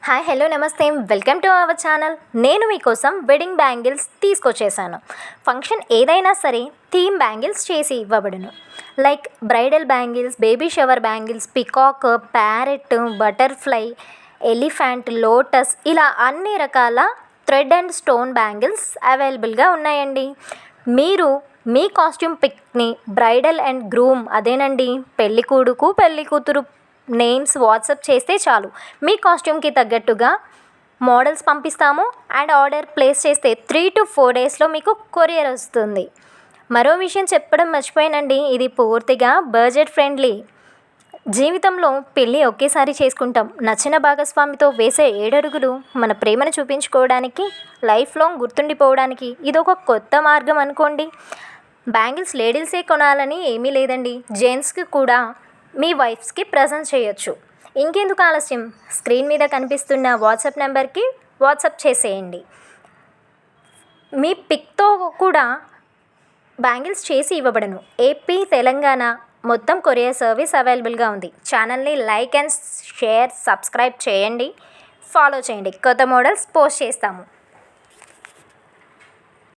Hi hello నమస్తే welcome to our channel. నేను మీకోసం వెడ్డింగ్ బ్యాంగిల్స్ తీసుకొచ్చేసాను. ఫంక్షన్ ఏదైనా సరే థీమ్ బ్యాంగిల్స్ చేసి ఇవ్వబడును. Like bridal bangles, baby shower bangles, peacock, parrot, butterfly, elephant, lotus ఇలా అన్ని రకాల థ్రెడ్ అండ్ స్టోన్ బ్యాంగిల్స్ అవైలబుల్గా ఉన్నాయండి. మీరు మీ కాస్ట్యూమ్ పిక్ని బ్రైడల్ అండ్ గ్రూమ్ అదేనండి పెళ్లి కొడుకు పెళ్లి కూతురు నేమ్స్ వాట్సాప్ చేస్తే చాలు, మీ కాస్ట్యూమ్కి తగ్గట్టుగా మోడల్స్ పంపిస్తాము అండ్ ఆర్డర్ ప్లేస్ చేస్తే 3 to 4 డేస్లో మీకు కొరియర్ వస్తుంది. మరో విషయం చెప్పడం మర్చిపోయానండి, ఇది పూర్తిగా బడ్జెట్ ఫ్రెండ్లీ. జీవితంలో పెళ్ళి ఒకేసారి చేసుకుంటాం. నచ్చిన భాగస్వామితో వేసే 7 అడుగులు మన ప్రేమను చూపించుకోవడానికి, లైఫ్ లాంగ్ గుర్తుండిపోవడానికి ఇదొక కొత్త మార్గం అనుకోండి. బ్యాంగిల్స్ లేడీసే కొనాలని ఏమీ లేదండి, జెంట్స్కి కూడా మీ వైఫ్స్కి ప్రజెంట్ చేయొచ్చు. ఇంకెందుకు ఆలస్యం, స్క్రీన్ మీద కనిపిస్తున్న వాట్సాప్ నెంబర్కి వాట్సాప్ చేసేయండి. మీ పిక్తో కూడా బ్యాంగిల్స్ చేసి ఇవ్వబడను. ఏపీ, తెలంగాణ మొత్తం కొరియర్ సర్వీస్ అవైలబుల్గా ఉంది. ఛానల్ని లైక్ అండ్ షేర్, సబ్స్క్రైబ్ చేయండి, ఫాలో చేయండి. కొత్త మోడల్స్ పోస్ట్ చేస్తాము.